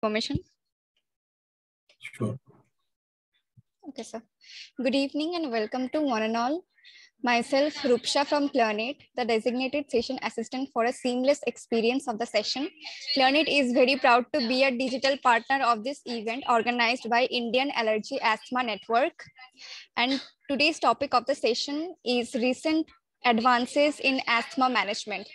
Permission? Sure. Okay, sir. Good evening and welcome to one and all. Myself, Rupsha from Clearnet, the designated session assistant for a seamless experience of the session. Clearnet is very proud to be a digital partner of this event organized by Indian Allergy Asthma Network. And today's topic of the session is recent advances in asthma management.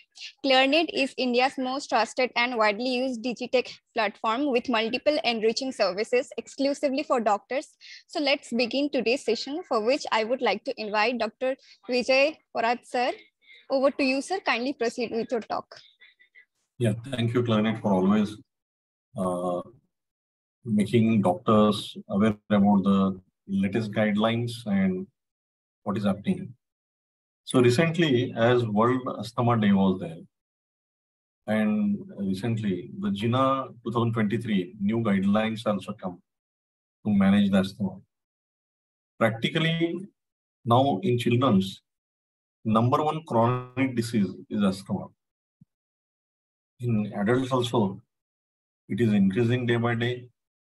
Clearnet is India's most trusted and widely used digitech platform with multiple enriching services exclusively for doctors. So let's begin today's session, for which I would like to invite Dr. Vijay Porat sir. Over to you, sir. Kindly proceed with your talk. Yeah, thank you, Clinic, for always making doctors aware about the latest guidelines and what is happening. So recently, as World Asthma Day was there, and recently the GINA 2023 new guidelines also come to manage the asthma. Practically, now in children's, number one chronic disease is asthma. In adults also, it is increasing day by day.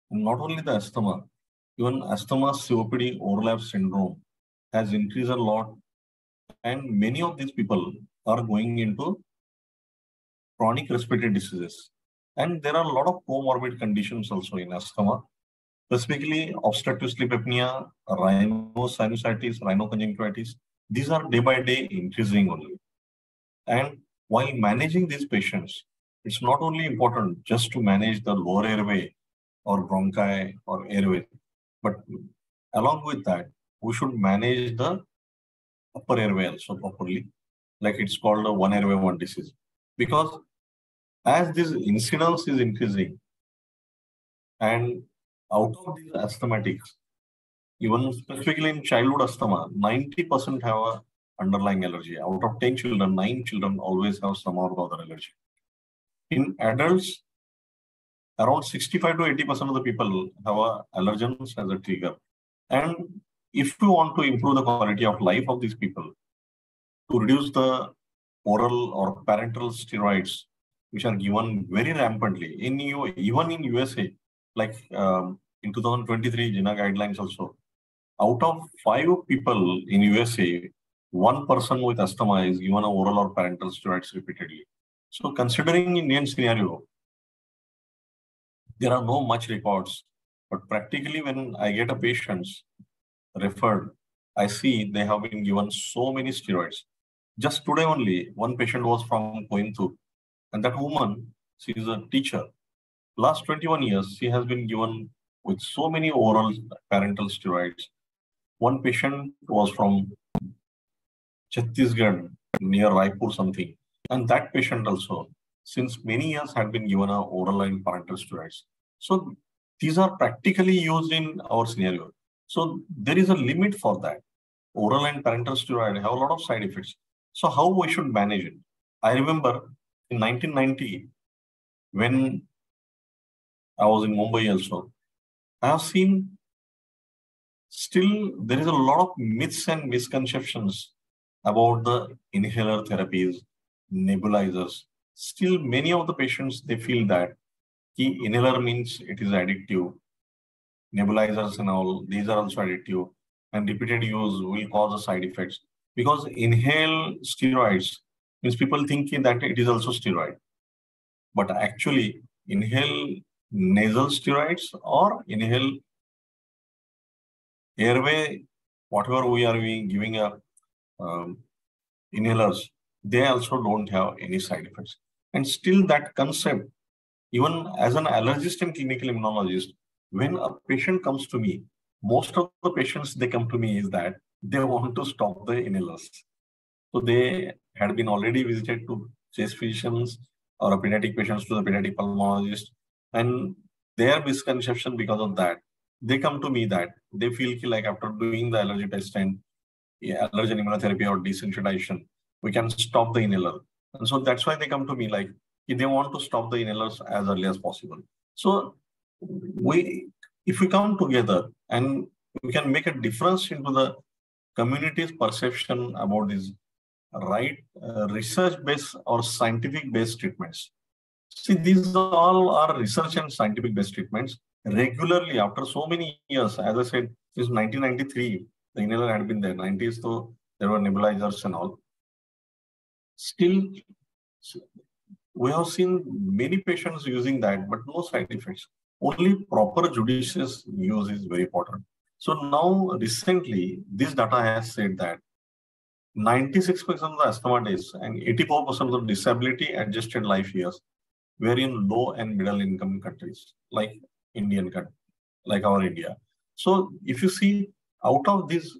And not only the asthma, even asthma COPD overlap syndrome has increased a lot. And many of these people are going into chronic respiratory diseases. And there are a lot of comorbid conditions also in asthma, specifically obstructive sleep apnea, rhinosinusitis, rhinoconjunctivitis. These are day by day increasing only. And while managing these patients, it's not only important just to manage the lower airway or bronchi or airway, but along with that, we should manage the upper airway also properly, like it's called a one airway, one disease. Because as this incidence is increasing, and out of these asthmatics, even specifically in childhood asthma, 90% have a underlying allergy. Out of 10 children, 9 children always have some or other allergy. In adults, around 65 to 80% of the people have allergens as a trigger. And if we want to improve the quality of life of these people, to reduce the oral or parenteral steroids, which are given very rampantly, even in USA, like in 2023 GINA guidelines also, out of 5 people in USA, 1 person with asthma is given oral or parenteral steroids repeatedly. So considering Indian scenario, there are no much records, but practically when I get a patient referred, I see they have been given so many steroids. Just today only, one patient was from Coimbatore, and that woman, she is a teacher. Last 21 years, she has been given with so many oral parenteral steroids. One patient was from Chhattisgarh, near Raipur something, and that patient also, since many years, had been given a oral and parenteral steroids. So these are practically used in our scenario. So there is a limit for that. Oral and parenteral steroid have a lot of side effects. So how we should manage it? I remember in 1990, when I was in Mumbai also, I have seen still there is a lot of myths and misconceptions about the inhaler therapies, nebulizers. Still, many of the patients, they feel that inhaler means it is addictive. Nebulizers and all, these are also addictive. And repeated use will cause the side effects. Because inhale steroids means people think that it is also steroid. But actually, inhale nasal steroids or inhale airway, whatever we are giving a inhalers, they also don't have any side effects. And still that concept, even as an allergist and clinical immunologist, when a patient comes to me, most of the patients they come to me is that they want to stop the inhalers. So they had been already visited to chest physicians or pediatric patients to the pediatric pulmonologist. And their misconception because of that, they come to me that they feel like after doing the allergy test and allergen immunotherapy or desensitization, we can stop the inhaler. And so that's why they come to me like they want to stop the inhalers as early as possible. So if we come together and we can make a difference into the community's perception about these right research-based or scientific-based treatments. See, these all are research and scientific based treatments regularly after so many years. As I said, since 1993, the inhaler had been there. 90s, though there were nebulizers and all. Still, we have seen many patients using that, but no side effects. Only proper judicious use is very important. So now, recently, this data has said that 96% of the asthma days and 84% of the disability adjusted life years were in low and middle income countries like like our India. So if you see out of these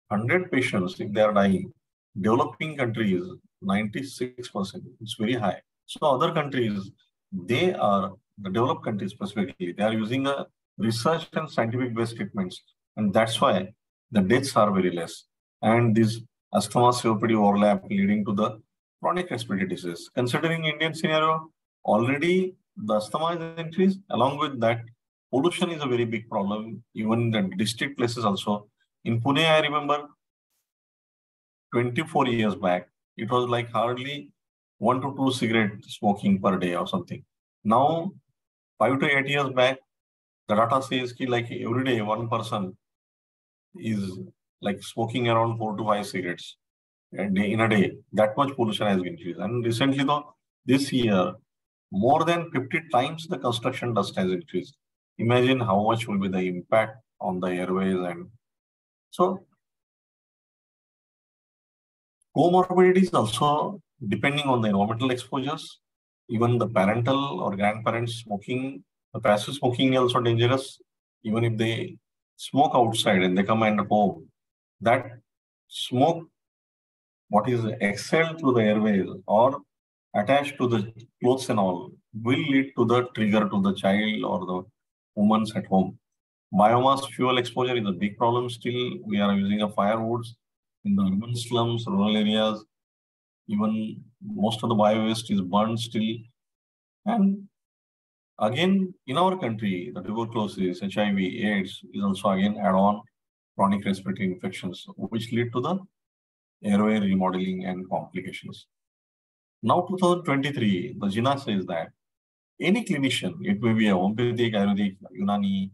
100 patients, if they are dying, developing countries, 96%, it's very high. So other countries, they are, the developed countries specifically, they are using a research and scientific based treatments. And that's why the deaths are very less. And this asthma COPD overlap leading to the chronic respiratory disease. Considering Indian scenario, already the asthma is increased. Along with that, pollution is a very big problem, even in the district places also. In Pune, I remember 24 years back, it was like hardly 1 to 2 cigarette smoking per day or something. Now, 5 to 8 years back, the data says ki like every day one person is like smoking around 4 to 5 cigarettes in a day. That much pollution has increased. And recently, though, this year, more than 50 times the construction dust has increased. Imagine how much will be the impact on the airways. And so comorbidities also depending on the environmental exposures, even the parental or grandparents smoking, the passive smoking is also dangerous. Even if they smoke outside and they come and home, that smoke, what is exhaled through the airways or attached to the clothes and all, will lead to the trigger to the child or the woman's at home. Biomass fuel exposure is a big problem still. We are using a firewoods in the urban slums, rural areas. Even most of the bio waste is burned still. And again, in our country, the tuberculosis, HIV, AIDS is also again add-on chronic respiratory infections, which lead to the airway remodeling and complications. Now, 2023, the JINA says that any clinician, it may be a homeopathic, Ayurvedic, Unani,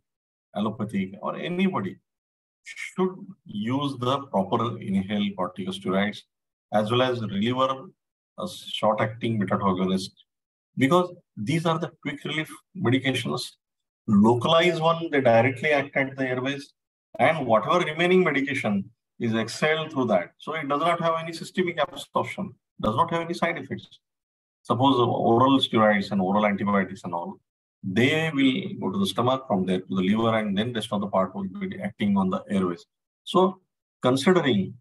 allopathic, or anybody, should use the proper inhaled corticosteroids as well as reliever, a short-acting beta-agonist, because these are the quick relief medications. Localized one, they directly act at the airways, and whatever remaining medication is exhaled through that. So it does not have any systemic absorption, does not have any side effects. Suppose oral steroids and oral antibiotics and all, they will go to the stomach, from there to the liver, and then rest of the part will be acting on the airways. So considering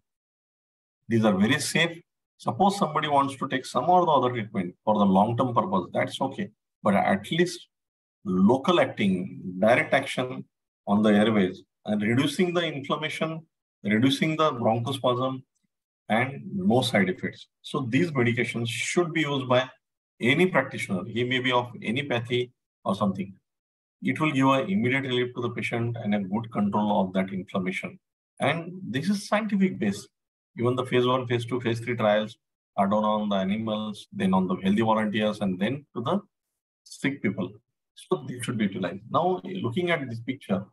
these are very safe, suppose somebody wants to take some or the other treatment for the long-term purpose, that's okay. But at least local acting, direct action on the airways and reducing the inflammation, reducing the bronchospasm, and no side effects. So these medications should be used by any practitioner. He may be of any pathy or something. It will give an immediate relief to the patient and a good control of that inflammation. And this is scientific based. Even the phase 1, phase 2, phase 3 trials are done on the animals, then on the healthy volunteers, and then to the sick people. So they should be utilized. Now, looking at this picture,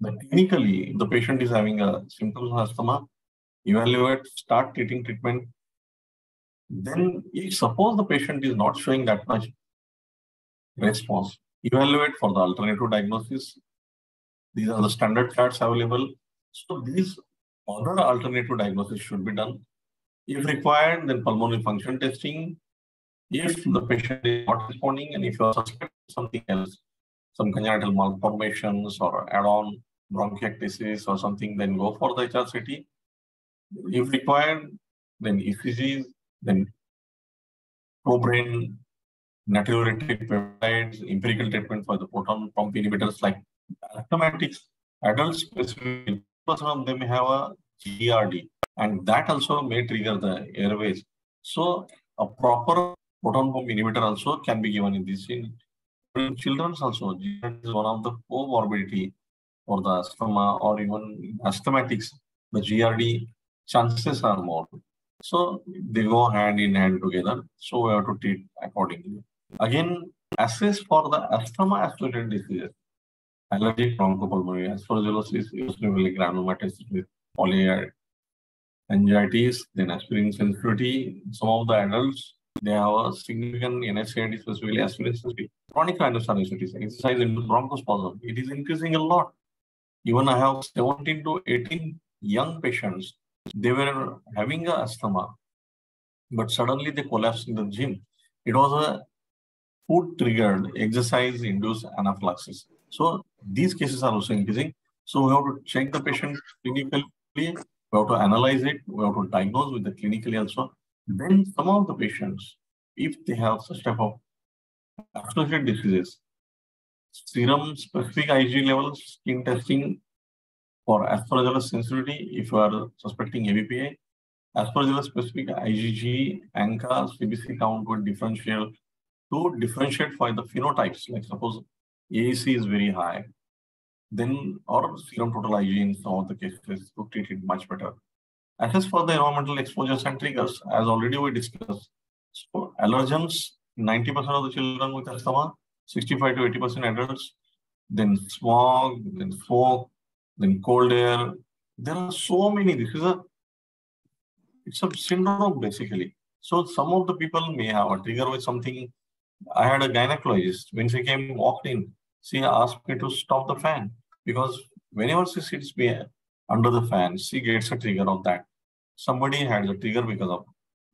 clinically, the patient is having a symptoms of asthma, evaluate, start treating treatment. Then, if suppose the patient is not showing that much response, evaluate for the alternative diagnosis. These are the standard charts available. So these other alternative diagnosis should be done. If required, then pulmonary function testing. If the patient is not responding and if you are suspecting something else, some congenital malformations or add-on bronchiectasis or something, then go for the HRCT. If required, then ECGs, then pro-brain, natriuretic peptides, empirical treatment for the proton pump inhibitors like asthmatics. Adults, specifically, percent of them have a GRD, and that also may trigger the airways. So a proper proton pump inhibitor also can be given in this. In children also, GRD is one of the comorbidity for the asthma or even asthmatics. The GRD chances are more. So they go hand in hand together. So we have to treat accordingly. Again, assess for the asthma-associated diseases. Allergic bronchopulmonary aspergillosis, eosinophilic granulomatous with polyangiitis, then aspirin sensitivity. Some of the adults, they have a significant NSAID, specifically aspirin sensitivity. Chronic rhinosinusitis, exercise into bronchospasm. It is increasing a lot. Even I have 17 to 18 young patients. They were having a asthma, but suddenly they collapsed in the gym. It was a food triggered exercise induced anaphylaxis. So these cases are also increasing. So we have to check the patient clinically, we have to analyze it, we have to diagnose with the clinically also. Then some of the patients, if they have such type of associated diseases, serum specific IG levels, skin testing for aspergillus sensitivity, if you are suspecting ABPA, aspergillus specific IgG, ANCA, CBC count would differential to differentiate for the phenotypes. Like suppose AAC is very high, then or serum total IgG in some of the cases to treat it much better. Assess for the environmental exposures and triggers, as already we discussed. So allergens, 90% of the children with asthma, 65 to 80% adults, then smog, then smoke, then cold air. There are so many. It's a syndrome basically. So some of the people may have a trigger with something. I had a gynecologist. When she came, walked in, she asked me to stop the fan because whenever she sits under the fan, she gets a trigger of that. Somebody had a trigger because of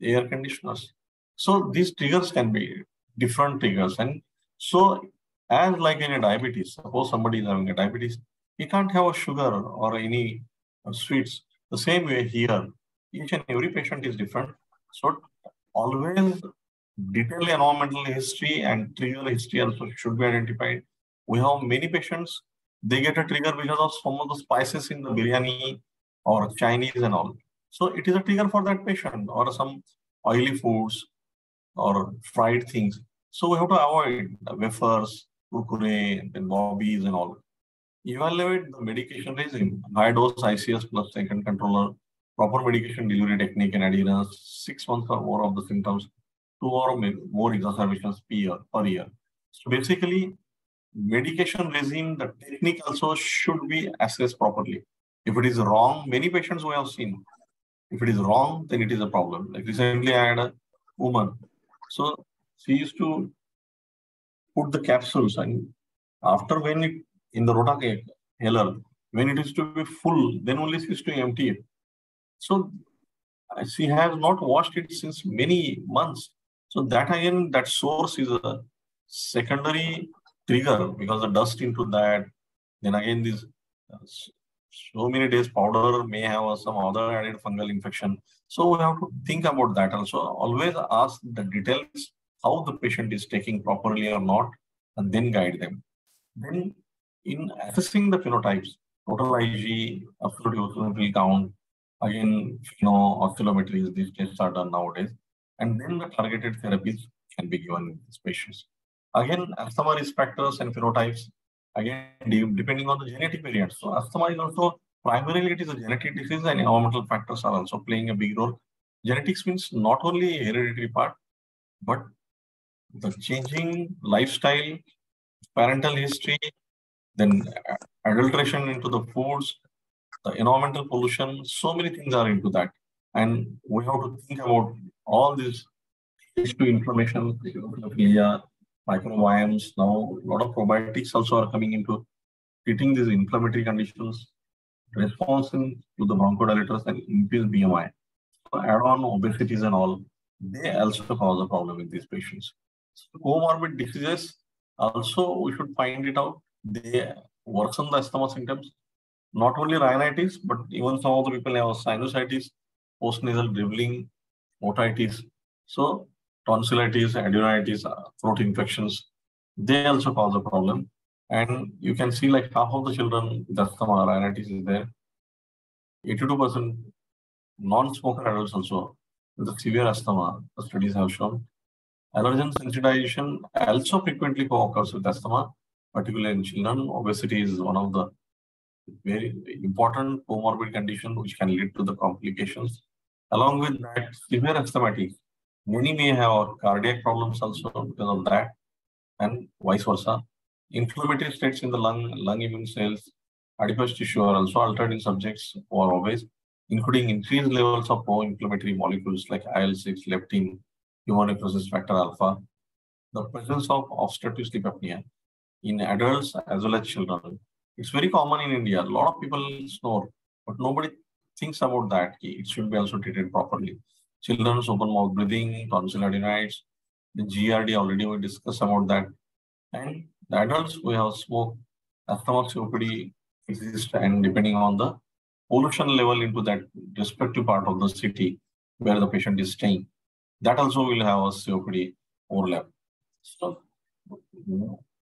air conditioners. So these triggers can be different triggers. And so as like in a diabetes, suppose somebody is having a diabetes, he can't have a sugar or any sweets. The same way here, each and every patient is different. So always detailed environmental history and trigger history also should be identified. We have many patients, they get a trigger because of some of the spices in the biryani or Chinese and all. So it is a trigger for that patient or some oily foods or fried things. So we have to avoid the wafers, kurkure, then bobbies and all. Evaluate the medication regime, high dose ICS plus second controller, proper medication delivery technique and adherence, 6 months or more of the symptoms, two or more exacerbations per year. So basically, medication regime, the technique also should be assessed properly. If it is wrong, many patients we have seen, if it is wrong, then it is a problem. Like recently, I had a woman. So she used to put the capsules and after when it in the rota healer, when it is to be full, then only she is to empty it. So she has not washed it since many months. So that again, that source is a secondary trigger because the dust into that. Then again, this so many days powder may have some other added fungal infection. So we have to think about that also. Always ask the details how the patient is taking properly or not, and then guide them. Then in assessing the phenotypes, total IG, absolute eosinophil count, again, oscillometries, these tests are done nowadays. And then the targeted therapies can be given in these patients. Again, asthma risk factors and phenotypes, again, depending on the genetic variants. So asthma is also, primarily it is a genetic disease and environmental factors are also playing a big role. Genetics means not only hereditary part, but the changing lifestyle, parental history, then adulteration into the foods, the environmental pollution, so many things are into that. And we have to think about all this H2 inflammation, microbiomes. Now, a lot of probiotics also are coming into treating these inflammatory conditions, response to the bronchodilators and increased BMI. So add on obesities and all, they also cause a problem in these patients. So comorbid diseases, also we should find it out. They worsen the asthma symptoms. Not only rhinitis, but even some of the people have sinusitis, postnasal dribbling, otitis. So tonsillitis, adenitis, throat infections, they also cause a problem. And you can see like half of the children with asthma, rhinitis is there. 82% non-smoker adults also with a severe asthma, the studies have shown. Allergen sensitization also frequently co-occurs with asthma, particularly in children. Obesity is one of the very important comorbid condition which can lead to the complications. Along with that, severe asthmatic, many may have cardiac problems also because of that, and vice versa. Inflammatory states in the lung immune cells, adipose tissue are also altered in subjects who are obese, including increased levels of pro-inflammatory molecules like IL-6, leptin, human necrosis factor alpha, the presence of obstructive sleep apnea in adults as well as children. It's very common in India. A lot of people snore, but nobody thinks about that. It should be also treated properly. Children's open mouth breathing, tonsil adenoids, the GRD already we discussed about that. And the adults who have smoke, asthma, COPD exist, and depending on the pollution level into that respective part of the city where the patient is staying, that also will have a COPD overlap. So,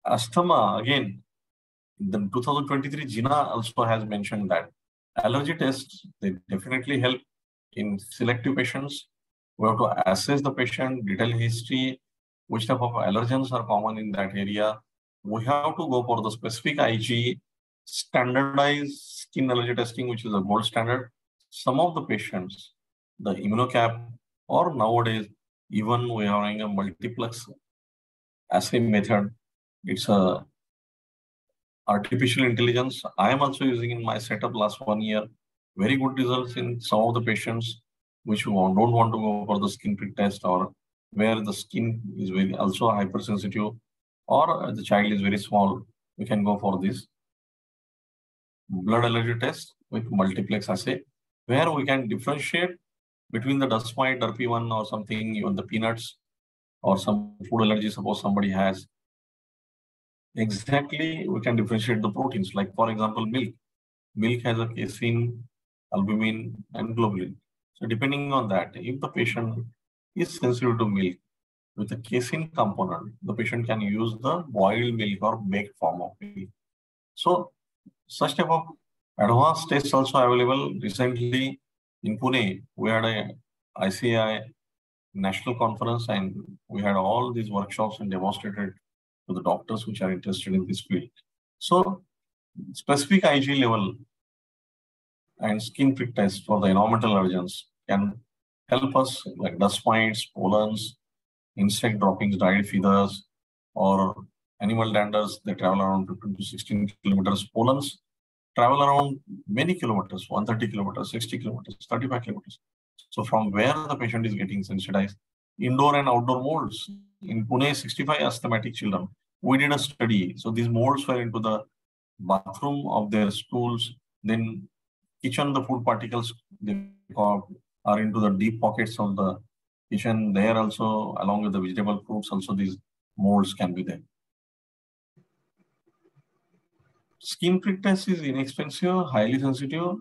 asthma, again, the 2023 GINA also has mentioned that allergy tests, they definitely help in selective patients. We have to assess the patient, detail history, which type of allergens are common in that area. We have to go for the specific IG, standardized skin allergy testing, which is a gold standard. Some of the patients, the immunocap, or nowadays, even we are having a multiplex assay method. It's a artificial intelligence. I am also using in my setup last 1 year. Very good results in some of the patients which don't want to go for the skin prick test, or where the skin is very also hypersensitive, or the child is very small. We can go for this blood allergy test with multiplex assay, where we can differentiate between the dust mite, derpy1 or something, even the peanuts or some food allergy, suppose somebody has. Exactly, we can differentiate the proteins. Like for example, milk. Milk has a casein, albumin, and globulin. So depending on that, if the patient is sensitive to milk with a casein component, the patient can use the boiled milk or baked form of milk. So such type of advanced tests also available. Recently in Pune, we had a ICI national conference, and we had all these workshops and demonstrated to the doctors which are interested in this field. So specific IG level and skin prick test for the environmental allergens can help us, like dust mites, pollens, insect droppings, dried feathers, or animal danders. They travel around 15 to 16 kilometers. Pollens travel around many kilometers, 130 kilometers, 60 kilometers, 35 kilometers. So from where the patient is getting sensitized, indoor and outdoor molds. In Pune, 65 asthmatic children, we did a study. So these molds were into the bathroom of their schools, then kitchen, the food particles they are into the deep pockets of the kitchen. There also, along with the vegetable fruits, also these molds can be there. Skin prick test is inexpensive, highly sensitive.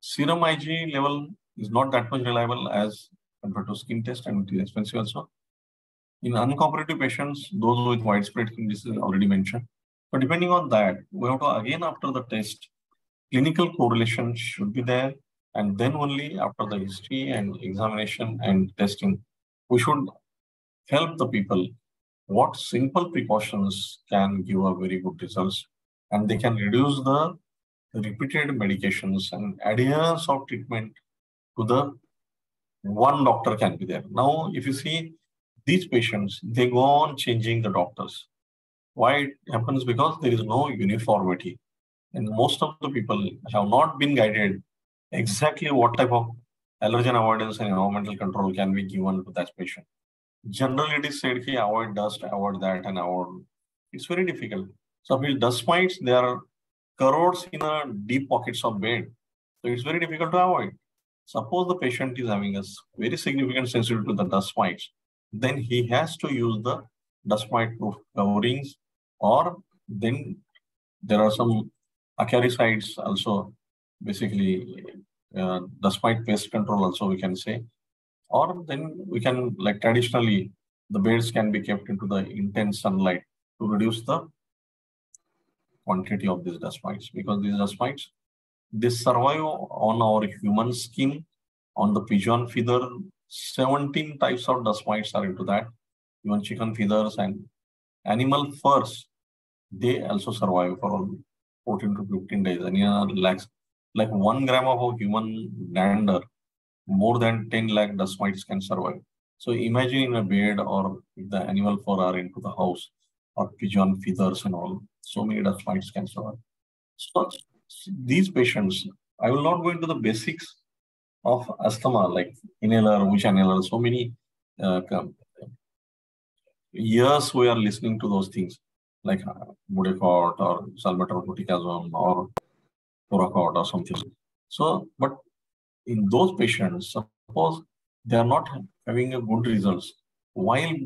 Serum IG level is not that much reliable as compared to skin test, and it is expensive also. In uncooperative patients, those with widespread skin disease already mentioned. But depending on that, we have to again after the test, clinical correlation should be there, and then only after the history and examination and testing, we should help the people what simple precautions can give a very good results, and they can reduce the repeated medications and adherence of treatment to the one doctor can be there. Now, if you see these patients, they go on changing the doctors. Why it happens? Because there is no uniformity. And most of the people have not been guided exactly what type of allergen avoidance and environmental control can be given to that patient. Generally, it is said, hey, avoid dust, avoid that, and avoid. It's very difficult. So, with dust mites, there are corrodes in a deep pockets of bed. So, it's very difficult to avoid. Suppose the patient is having a very significant sensitivity to the dust mites, then he has to use the dust mite proof coverings, or then there are some acaricides also, basically dust mite pest control also we can say, or then we can, like traditionally, the beds can be kept into the intense sunlight to reduce the quantity of these dust mites, because these dust mites, they survive on our human skin, on the pigeon feather. 17 types of dust mites are into that, even chicken feathers and animal furs. They also survive for 14 to 15 days. And like 1 gram of a human dander more than 10 lakh dust mites can survive. So imagine in a bed, or if the animal fur are into the house, or pigeon feathers and all, so many dust mites can survive. So these patients, I will not go into the basics of asthma, like inhaler, which inhaler, so many years we are listening to those things, like Budecort or salmeterol or Toracort or something. So, but in those patients, suppose they are not having a good results, while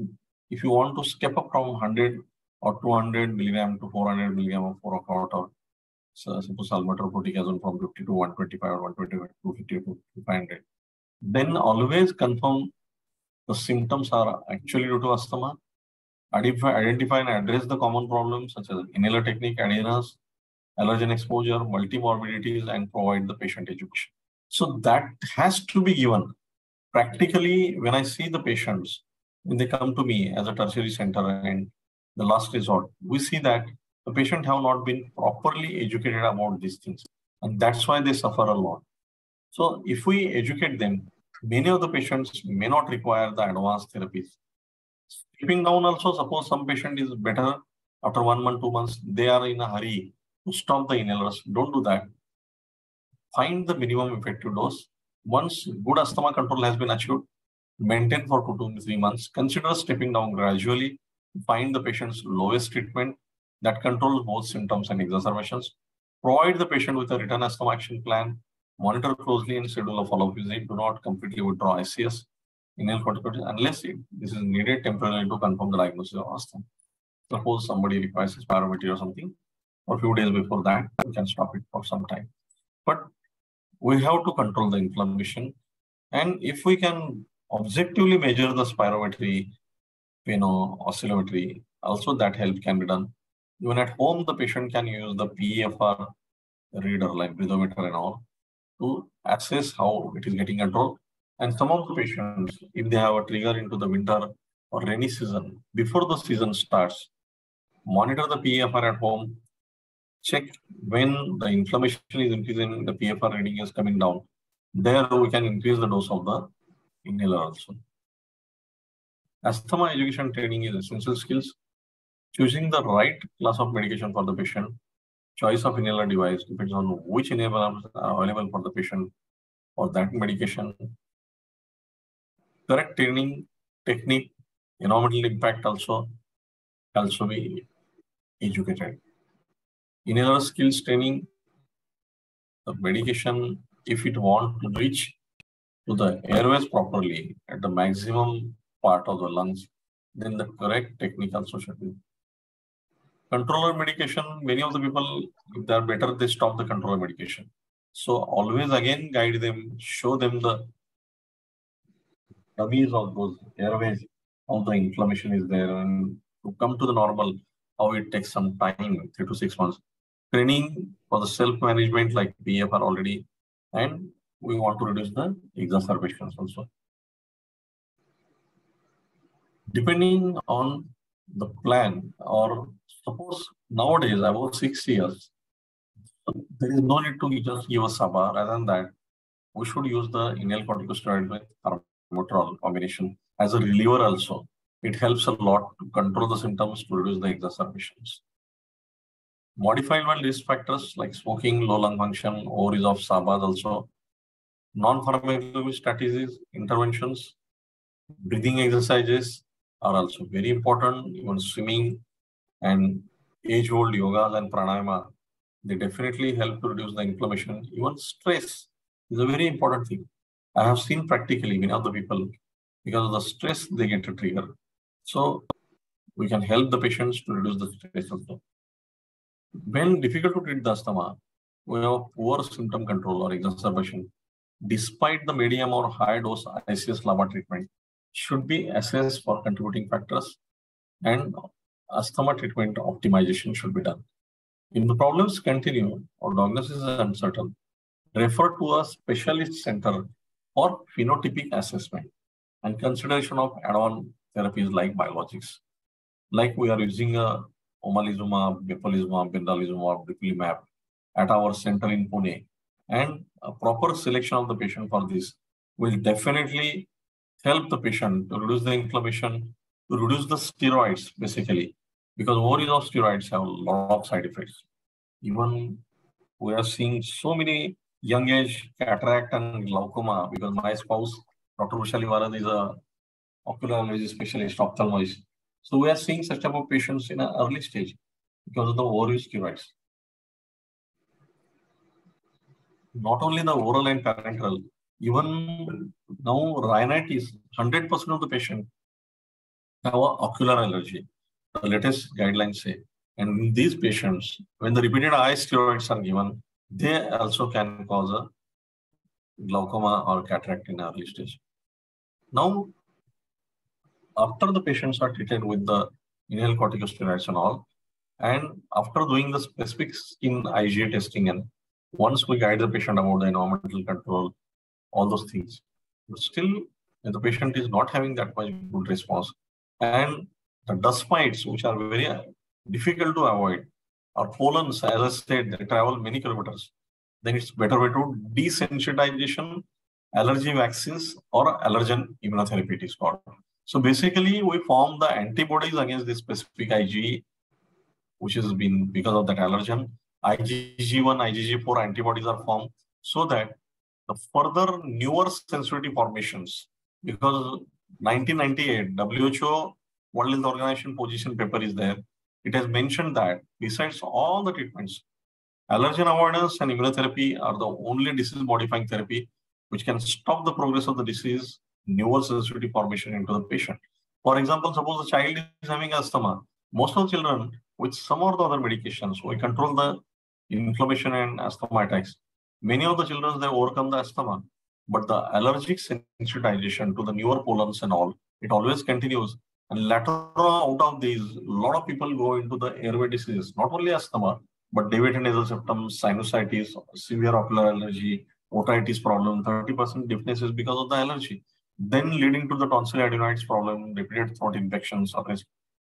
if you want to step up from 100 or 200 milligram to 400 milligram of Toracort, or suppose salmeterol from 50 to 125 or 125 to 250 to 500, then always confirm the symptoms are actually due to asthma. Identify and address the common problems such as inhaler technique, adherence, allergen exposure, multimorbidities, and provide the patient education. So that has to be given. Practically, when I see the patients, when they come to me as a tertiary center and the last resort, we see that the patient have not been properly educated about these things. And that's why they suffer a lot. So if we educate them, many of the patients may not require the advanced therapies. Keeping down also, suppose some patient is better after 1 month, 2 months, they are in a hurry to stop the inhalers. Don't do that. Find the minimum effective dose. Once good asthma control has been achieved, maintain for 2 to 3 months. Consider stepping down gradually. Find the patient's lowest treatment that controls both symptoms and exacerbations. Provide the patient with a written asthma action plan. Monitor closely and schedule a follow-up visit. Do not completely withdraw ICS, inhale corticosteroids, unless this is needed temporarily to confirm the diagnosis of asthma. Suppose somebody requires spirometry or something, or a few days before that, we can stop it for some time. But we have to control the inflammation. And if we can objectively measure the spirometry, oscillometry, also that help can be done. Even at home, the patient can use the PEFR reader like breathometer and all to assess how it is getting controlled. And some of the patients, if they have a trigger into the winter or rainy season, before the season starts, monitor the PEFR at home, check when the inflammation is increasing, the PFR reading is coming down. There we can increase the dose of the inhaler also. Asthma education training is essential skills. Choosing the right class of medication for the patient. Choice of inhaler device depends on which inhalers are available for the patient for that medication. Correct training, technique, environmental impact also be educated. Inhaler skills training, the medication, if it want to reach to the airways properly at the maximum part of the lungs, then the correct technique also should be. Controller medication, many of the people, if they are better, they stop the controller medication. So always again guide them, show them the dummies of those airways, how the inflammation is there, and to come to the normal, how it takes some time, 3 to 6 months. Training for the self-management like PFR already, and we want to reduce the exacerbations also. Depending on the plan, or suppose nowadays about 6 years, there is no need to just give a SABA. Rather than that, we should use the inhaled corticosteroid with arformoterol combination as a reliever also. It helps a lot to control the symptoms, to reduce the exacerbations. Modified risk factors like smoking, low lung function, overuse of SABAs also. Non-pharmacological strategies, interventions, breathing exercises are also very important. Even swimming and age-old yogas and pranayama, they definitely help to reduce the inflammation. Even stress is a very important thing. I have seen practically many of the people, because of the stress, they get a trigger. So we can help the patients to reduce the stress also. When difficult to treat the asthma, we have poor symptom control or exacerbation, despite the medium or high dose ICS LABA treatment, should be assessed for contributing factors, and asthma treatment optimization should be done. If the problems continue or diagnosis is uncertain, refer to a specialist center for phenotypic assessment and consideration of add-on therapies like biologics. Like we are using a omalizumab, mepolizumab, bendalizumab, dupilumab at our center in Pune, and a proper selection of the patient for this will definitely help the patient to reduce the inflammation, to reduce the steroids basically, because overuse of steroids have a lot of side effects. Even we are seeing so many young age cataract and glaucoma because my spouse, Dr. Ushali Varad, is a ocular allergy specialist, ophthalmologist. So we are seeing such type of patients in an early stage because of the overuse steroids. Not only the oral and parenteral, even now rhinitis, 100% of the patient have a ocular allergy. The latest guidelines say. And in these patients, when the repeated eye steroids are given, they also can cause a glaucoma or cataract in early stage. Now, after the patients are treated with the inhaled corticosteroids and all, and after doing the specific skin IgA testing, and once we guide the patient about the environmental control, all those things, but still the patient is not having that much good response. And the dust mites, which are very difficult to avoid, or pollens, as I said, they travel many kilometers, then it's better way to desensitization, allergy vaccines, or allergen immunotherapy it is called. So basically, we form the antibodies against this specific IgE, which has been because of that allergen. IgG1, IgG4 antibodies are formed so that the further newer sensitivity formations, because 1998 WHO World Health Organization position paper is there. It has mentioned that besides all the treatments, allergen avoidance and immunotherapy are the only disease-modifying therapy which can stop the progress of the disease, newer sensitivity formation into the patient. For example, suppose the child is having asthma. Most of the children with some or the other medications, we control the inflammation and asthma attacks. Many of the children, they overcome the asthma, but the allergic sensitization to the newer pollens and all, it always continues. And later on, out of these, a lot of people go into the airway diseases, not only asthma, but David and nasal symptoms, sinusitis, severe ocular allergy, otitis problem, 30% deafness is because of the allergy. Then leading to the tonsil adenoids problem, repeated throat infections, or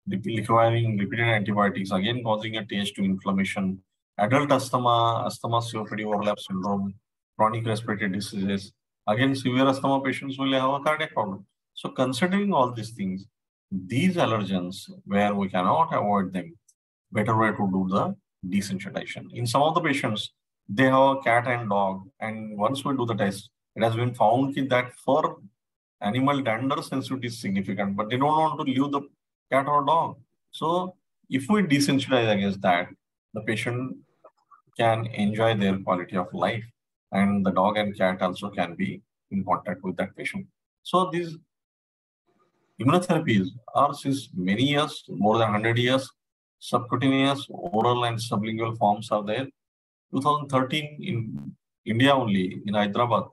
requiring repeated antibiotics, again causing a TH2 inflammation, adult asthma, asthma COPD overlap syndrome, chronic respiratory diseases. Again, severe asthma patients will have a cardiac problem. So considering all these things, these allergens, where we cannot avoid them, better way to do the desensitization. In some of the patients, they have a cat and dog, and once we do the test, it has been found that for animal dander sensitivity is significant, but they don't want to leave the cat or dog. So if we desensitize against that, the patient can enjoy their quality of life, and the dog and cat also can be in contact with that patient. So these immunotherapies are since many years, more than 100 years, subcutaneous, oral, and sublingual forms are there. 2013 in India only, in Hyderabad,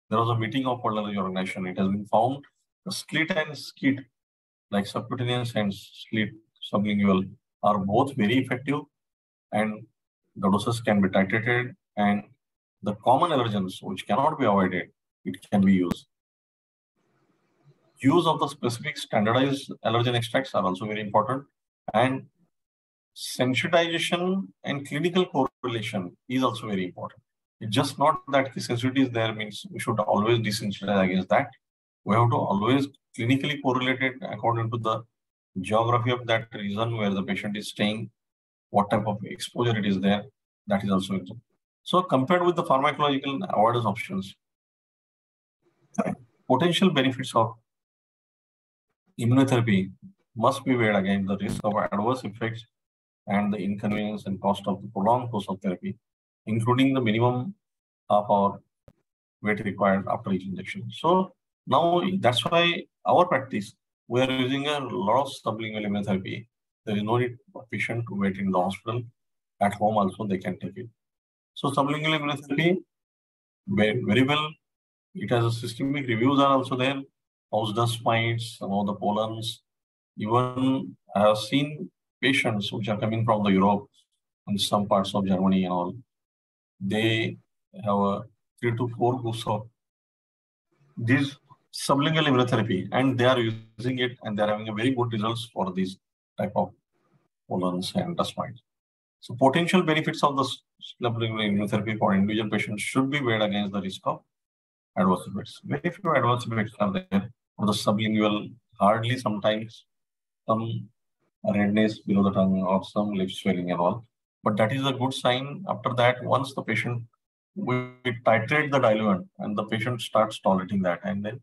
there was a meeting of World Health Organization. It has been found slit and skid, like subcutaneous and slit sublingual, are both very effective, and the doses can be titrated, and the common allergens which cannot be avoided, it can be used. Use of the specific standardized allergen extracts are also very important, and sensitization and clinical correlation is also very important. It's just not that the sensitivity is there means we should always desensitize against that. We have to always clinically correlate it according to the geography of that region where the patient is staying, what type of exposure it is there. That is also important. So compared with the pharmacological avoidance options, potential benefits of immunotherapy must be weighed against the risk of adverse effects and the inconvenience and cost of the prolonged course of therapy, including the minimum half-hour wait required after each injection. So now that's why our practice, we are using a lot of sublingual immunotherapy. There is no need for patient to wait in the hospital. At home also they can take it. So sublingual immunotherapy, very well. It has a systemic reviews are also there. House dust mites, some of the pollens. Even I have seen patients which are coming from the Europe and some parts of Germany and all. They have a 3 to 4 groups of this sublingual immunotherapy, and they are using it, and they are having a very good results for these type of pollens and dust mites. So potential benefits of the sublingual immunotherapy for individual patients should be weighed against the risk of adverse effects. Very few adverse effects are there. For the sublingual, hardly sometimes some redness below the tongue or some lip swelling and all. But that is a good sign. After that, once the patient, we titrate the diluent and the patient starts tolerating that, and then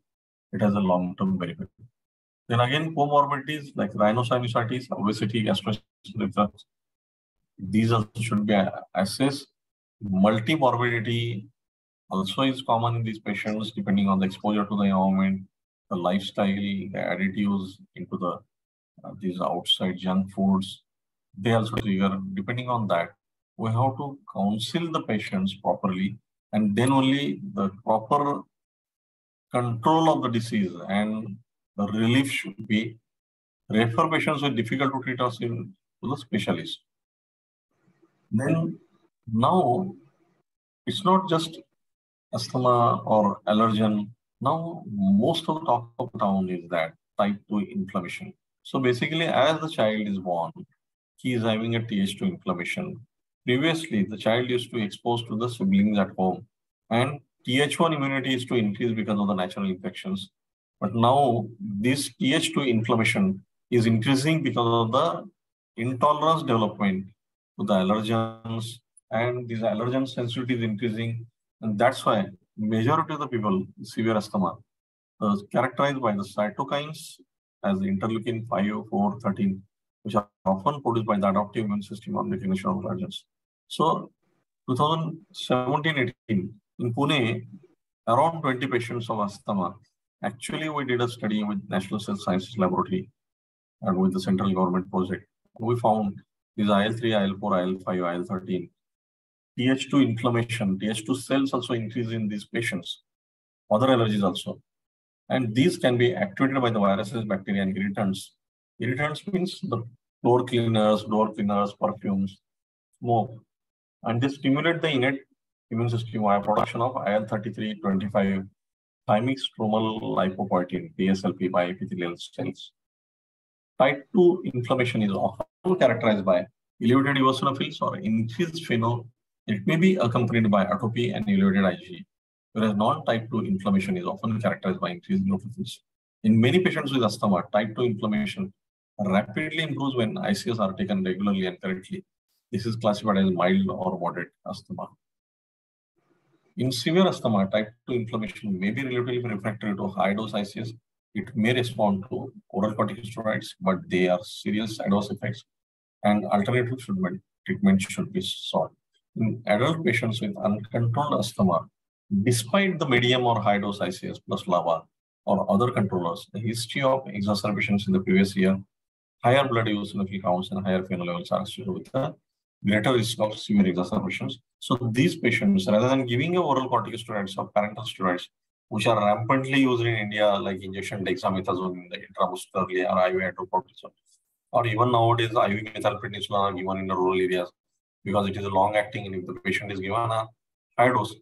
it has a long-term benefit. Then again, comorbidities like rhinosinusitis, obesity, gastroesophageal, these also should be assessed. Multimorbidity also is common in these patients depending on the exposure to the environment, the lifestyle, the additives into the these outside junk foods. They also trigger. Depending on that, we have to counsel the patients properly, and then only the proper control of the disease and the relief should be refer patients with difficult to treat us in to the specialist. Then now it's not just asthma or allergen. Now most of the talk of the town is that type 2 inflammation. So basically, as the child is born, he is having a Th2 inflammation. Previously, the child used to expose to the siblings at home, and Th1 immunity is to increase because of the natural infections. But now this Th2 inflammation is increasing because of the intolerance development to the allergens, and these allergen sensitivity is increasing, and that's why majority of the people with severe asthma characterized by the cytokines as interleukin 5, 4, 13, which are often produced by the adaptive immune system on recognition of allergens. So 2017-18 in Pune, around 20 patients of asthma. Actually, we did a study with National Cell Sciences Laboratory and with the central government project. We found these IL-3, IL-4, IL-5, IL-13, Th2 inflammation, Th2 cells also increase in these patients, other allergies also. And these can be activated by the viruses, bacteria, and irritants. Irritants means the floor cleaners, door cleaners, perfumes, smoke, and they stimulate the innate immune system via production of IL-33, 25, thymic stromal lipoprotein, TSLP, by epithelial cells. Type 2 inflammation is often characterized by elevated eosinophils or increased FeNO. It may be accompanied by atopy and elevated IgE, whereas non-type 2 inflammation is often characterized by increased neutrophils. In many patients with asthma, type 2 inflammation rapidly improves when ICS are taken regularly and correctly. This is classified as mild or moderate asthma. In severe asthma, type 2 inflammation may be relatively refractory to high-dose ICS. It may respond to oral corticosteroids, but they are serious adverse effects, and alternative treatment should be sought. In adult patients with uncontrolled asthma, despite the medium or high-dose ICS plus LAVA or other controllers, the history of exacerbations in the previous year, higher blood eosinophil counts and higher FeNO levels are associated with a greater risk of severe exacerbations. So these patients, rather than giving oral corticosteroids or parenteral steroids, which are rampantly used in India, like injection dexamethasone in the intramuscularly or IV hydrocortisone, or even nowadays IV methylprednisolone are given in the rural areas because it is a long-acting, and if the patient is given a high dose,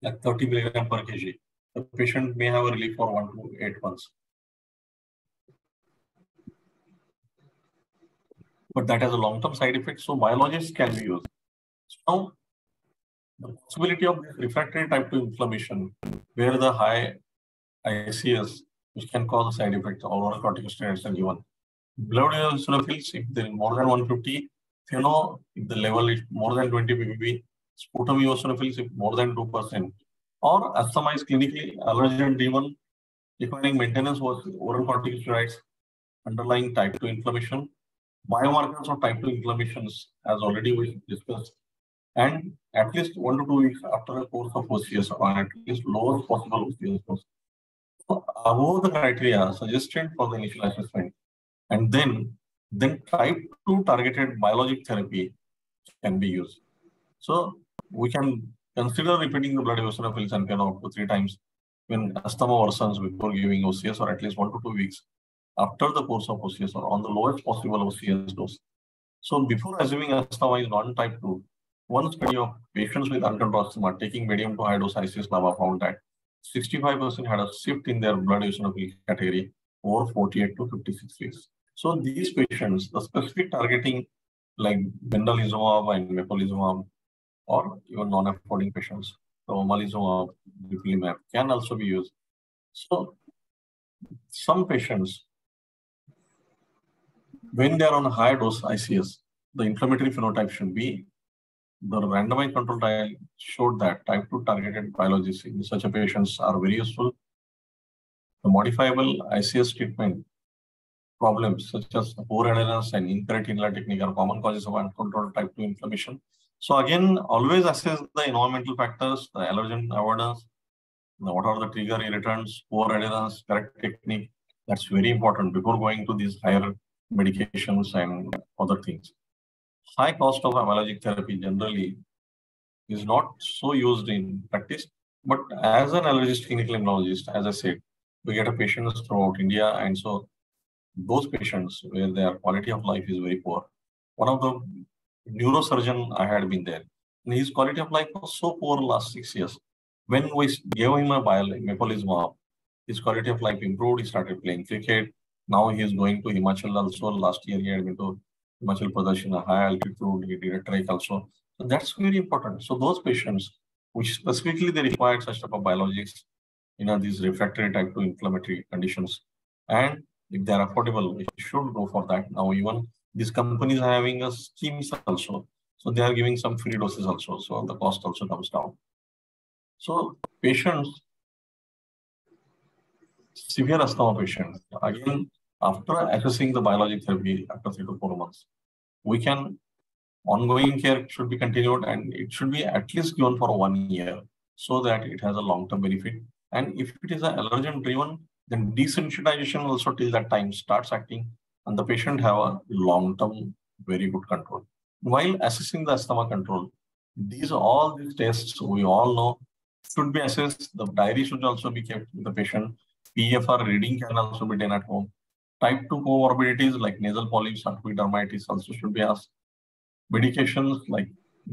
like 30 milligram per kg, the patient may have a relief for 1 to 8 months. But that has a long-term side effect, so biologics can be used. So now, the possibility of refractory type 2 inflammation, where the high ICS, which can cause a side effect, or oral corticosteroids are given. Blood eosinophils, if they are more than 150, FeNO, if the level is more than 20 ppb, sputum eosinophils, if more than 2%, or asthma is clinically allergen-driven, requiring maintenance with oral corticosteroids, underlying type 2 inflammation, biomarkers of type 2 inflammations, as already we discussed, and at least 1 to 2 weeks after a course of OCS, or at least lowest possible OCS course. So above the criteria suggested for the initial assessment, and then type 2 targeted biologic therapy can be used. So we can consider repeating the blood eosinophils and FeNO up to 3 times when asthma worsens before giving OCS, or at least 1 to 2 weeks after the course of OCS, or on the lowest possible OCS dose. So before assuming asthma is non-type 2, one study of patients with uncontrolled asthma taking medium to high dose ICS LAVA found that 65% had a shift in their blood eosinophil category over 48 to 56 weeks. So these patients, the specific targeting like bendamustine and mepolizumab, or even non-affording patients, omalizumab, dupilumab can also be used. So some patients, when they are on a high dose ICS, the inflammatory phenotype should be the randomized control trial showed that type 2 targeted biologics in such a patients are very useful. The modifiable ICS treatment problems such as poor adherence and incorrect inhaler technique are common causes of uncontrolled type 2 inflammation. So again, always assess the environmental factors, the allergen avoidance, what are the trigger irritants, poor adherence, correct technique. That's very important before going to these higher medications and other things. High cost of biologic therapy generally is not so used in practice, but as an allergist, clinical immunologist, as I said, we get a patients throughout India, and so those patients where their quality of life is very poor. One of the neurosurgeon I had been there, and his quality of life was so poor last 6 years. When we gave him a mepolizumab, his quality of life improved. He started playing cricket. Now he is going to Himachal also. Last year he had been to Himachal Pradesh in a high altitude. He did a trek also. So that's very important. So those patients, which specifically they required such type of biologics, these refractory type 2 inflammatory conditions. And if they are affordable, we should go for that. Now, even these companies are having a schemes also. So they are giving some free doses also. So the cost also comes down. So patients, severe asthma patients, again, after assessing the biologic therapy after 3 to 4 months, we can ongoing care should be continued and it should be at least given for 1 year so that it has a long-term benefit. And if it is an allergen driven, then desensitization also till that time starts acting and the patient have a long-term very good control. While assessing the asthma control, all these tests we all know should be assessed. The diary should also be kept with the patient. PFR reading can also be done at home. Type 2 comorbidities like nasal polyps, atopic dermatitis also should be asked. Medications like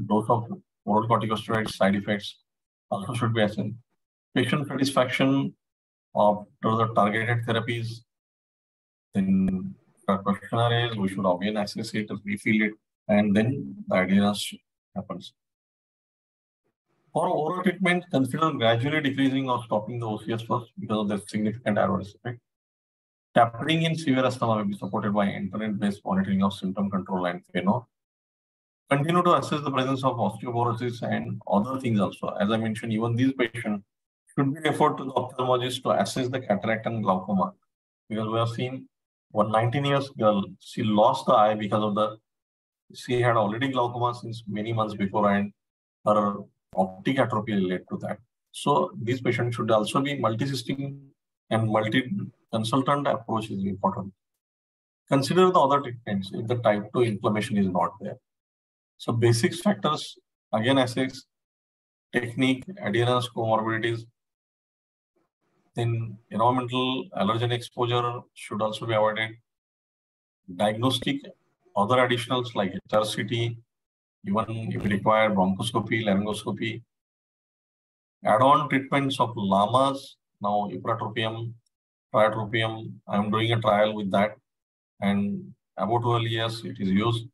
dose of oral corticosteroids, side effects also should be assessed. Patient satisfaction after the targeted therapies, then the questionnaire is we should again assess it, refill it, and then the adherence happens. For oral treatment, consider gradually decreasing or stopping the OCS first because of the significant adverse effect. Tapering in severe asthma may be supported by internet-based monitoring of symptom control and FENO. Continue to assess the presence of osteoporosis and other things also. As I mentioned, even these patients should be referred to the ophthalmologist to assess the cataract and glaucoma. Because we have seen one 19 years girl, she lost the eye because of she had already glaucoma since many months before and her optic atrophy led to that. So these patients should also be multi-system and multi-consultant approach is important. Consider the other treatments if the type 2 inflammation is not there. So basic factors, again assess technique, adherence, comorbidities. Then environmental allergen exposure should also be avoided. Diagnostic, other additionals like HRCT, even if required bronchoscopy, laryngoscopy. Add-on treatments of LAMAs, now ipratropium, tiotropium. I'm doing a trial with that. And about 12 years it is used.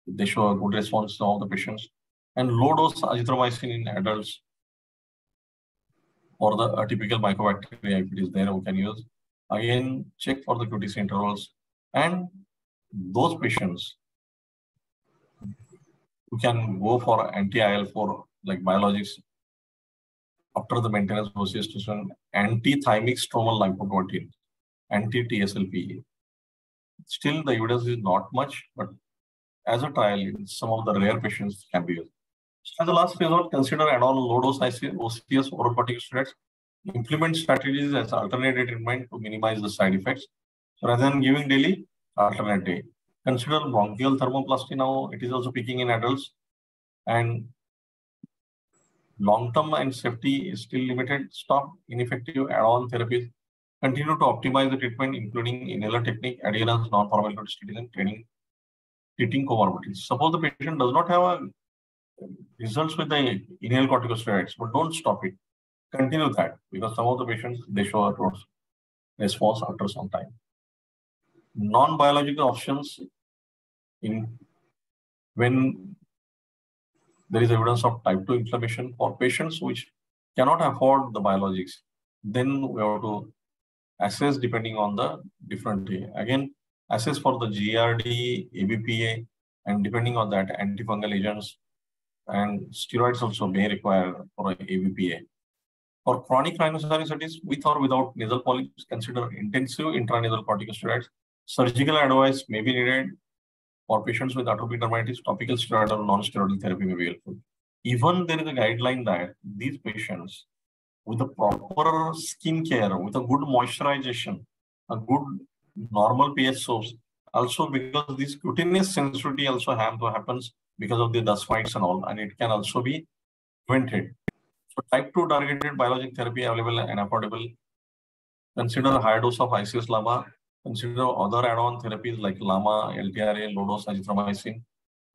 They show a good response to all the patients. And low-dose azithromycin in adults or the atypical mycobacteria, if it is there, we can use. Again, check for the QTC intervals. And those patients who can go for anti-IL-4 like biologics after the maintenance association, anti-thymic stromal lymphoprotein, anti-TSLP. Still, the evidence is not much, but as a trial, some of the rare patients can be used. So as a last resort, consider add-on low-dose OCS oral corticosteroids. Implement strategies as alternative treatment to minimize the side effects. So rather than giving daily, alternate day. Consider bronchial thermoplasty now. It is also peaking in adults. And long-term and safety is still limited. Stop ineffective add-on therapies. Continue to optimize the treatment, including inhaler technique, adherence, non-pharmacological studies, and treating comorbidities. Suppose the patient does not have results with the inhaled corticosteroids, but don't stop it. Continue that because some of the patients, they show a response after some time. Non-biological options when there is evidence of type 2 inflammation for patients which cannot afford the biologics. Then we have to assess depending on the different, again, assess for the GRD, ABPA, and depending on that, antifungal agents and steroids also may require for ABPA. For chronic rhinosinusitis with or without nasal polyps, consider intensive intranasal corticosteroids. Surgical advice may be needed. For patients with atopic dermatitis, topical steroid or non-steroidal therapy may be helpful. Even there is a guideline that these patients with a proper skin care, with a good moisturization, a good normal pH source, also because this cutaneous sensitivity also happens because of the dust mites and all, and it can also be prevented. So type 2 targeted biologic therapy available and affordable. Consider higher dose of ICS-LAMA. Consider other add-on therapies like LAMA, LTRA, low dose azithromycin.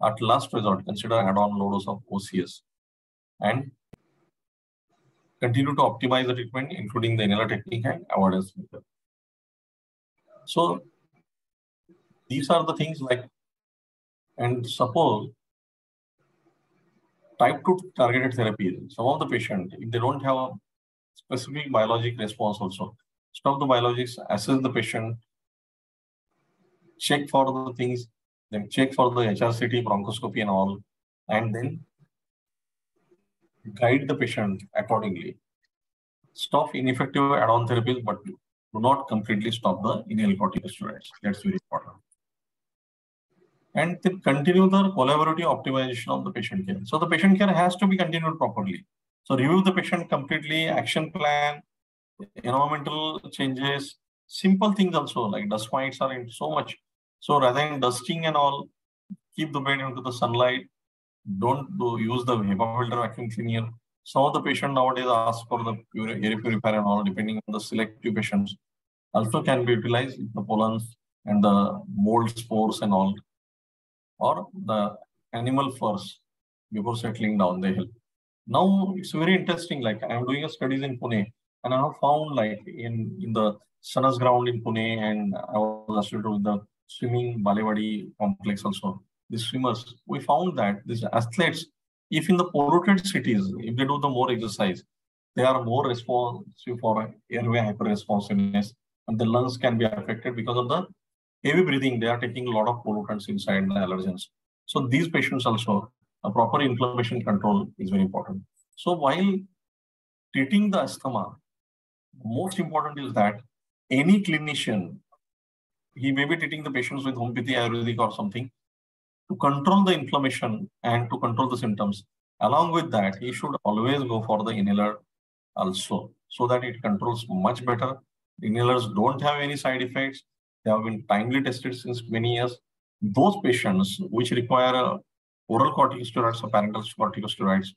At last resort, consider add-on low dose of OCS. And continue to optimize the treatment, including the inhaler technique and avoidance method. So these are the things like, and suppose type 2 targeted therapies, some of the patient, if they don't have a specific biologic response also, stop the biologics, assess the patient, check for the things, then check for the HRCT, bronchoscopy and all, and then guide the patient accordingly. Stop ineffective add-on therapies, but do not completely stop the inhaled corticosteroids. That's very important. And then continue the collaborative optimization of the patient care. So the patient care has to be continued properly. So review the patient completely, action plan, environmental changes, simple things also like dust mites are in so much. So rather than dusting and all, keep the bed into the sunlight. Don't use the HEPA filter vacuum cleaner. Some of the patient nowadays ask for the air purifier and all, depending on the selective patients. Also can be utilized the pollens and the mold spores and all, or the animal furs before settling down, they help. Now it's very interesting. Like I'm doing a studies in Pune, and I have found like in the Sanas ground in Pune, and I was associated with the swimming Balewadi complex also. The swimmers, we found that these athletes, if in the polluted cities, if they do the more exercise, they are more responsive for airway hyperresponsiveness, and the lungs can be affected because of the heavy breathing. They are taking a lot of pollutants inside the allergens. So these patients also, a proper inflammation control is very important. So while treating the asthma, most important is that any clinician, he may be treating the patients with homeopathy, Ayurvedic or something to control the inflammation and to control the symptoms. Along with that, he should always go for the inhaler also, so that it controls much better. Inhalers don't have any side effects. They have been timely tested since many years. Those patients which require oral corticosteroids or parenteral corticosteroids,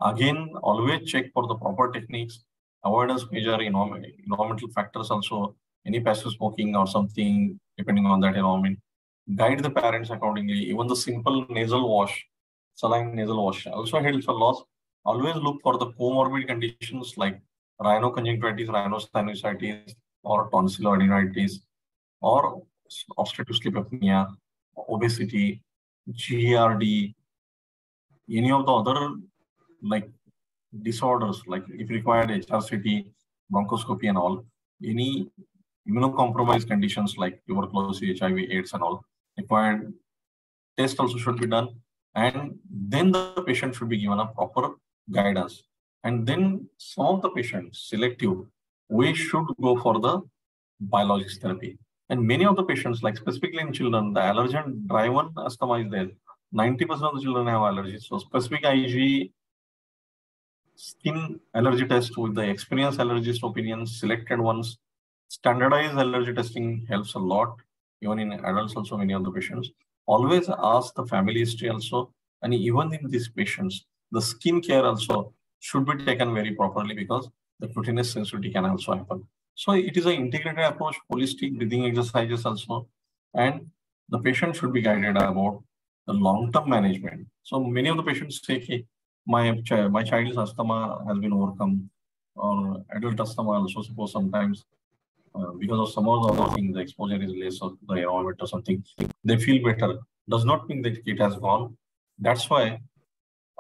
again, always check for the proper techniques, avoidance measure, environmental factors also, any passive smoking or something, depending on that environment. Guide the parents accordingly. Even the simple nasal wash, saline nasal wash also helps a lot. Always look for the comorbid conditions like rhinoconjunctivitis, rhinosinusitis, or tonsilloadenitis, or obstructive sleep apnea, obesity, GERD, any of the other like disorders, like if required HRCT, bronchoscopy and all, any immunocompromised conditions like tuberculosis, HIV, AIDS and all, required test also should be done. And then the patient should be given a proper guidance. And then some of the patients, selective, we should go for the biologics therapy. And many of the patients, like specifically in children, the allergen-driven asthma is there. 90% of the children have allergies. So specific IG skin allergy test with the experienced allergist opinions, selected ones. Standardized allergy testing helps a lot, even in adults also, many of the patients. Always ask the family history also. And even in these patients, the skin care also should be taken very properly because the cutaneous sensitivity can also happen. So it is an integrated approach, holistic breathing exercises also. And the patient should be guided about the long-term management. So many of the patients say, hey, my child's asthma has been overcome, or adult asthma also, suppose sometimes because of some of the other things, the exposure is less of the environment or something, they feel better. Does not mean that it has gone. That's why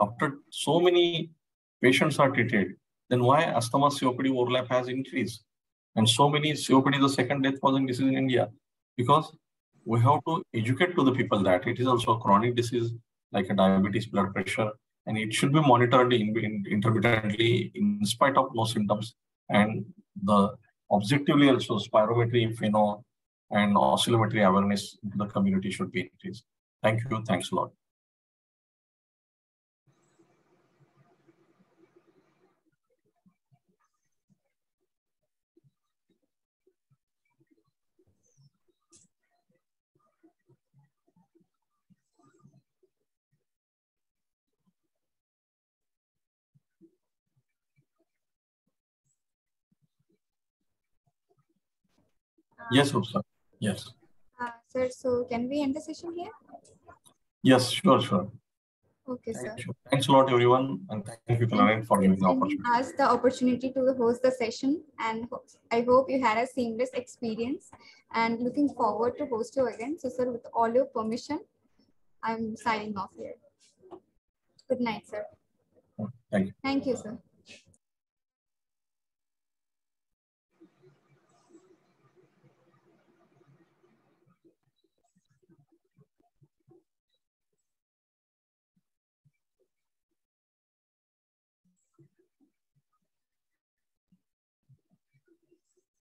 After so many patients are treated, then why asthma COPD overlap has increased? And so many COPD is the second death causing disease in India, because we have to educate to the people that it is also a chronic disease like a diabetes, blood pressure, and it should be monitored intermittently in spite of no symptoms. And the objectively also spirometry, pheno, and oscillometry awareness in the community should be increased. Thank you. Thanks a lot. Yes, sir. Yes. Sir, so can we end the session here? Yes, sure. Okay, sir. Thanks a lot, everyone, and thank you, Clarence, for giving the opportunity. Us the opportunity to host the session, and I hope you had a seamless experience. And looking forward to host you again. So, sir, with all your permission, I'm signing off here. Good night, sir. Thank you. Thank you, sir.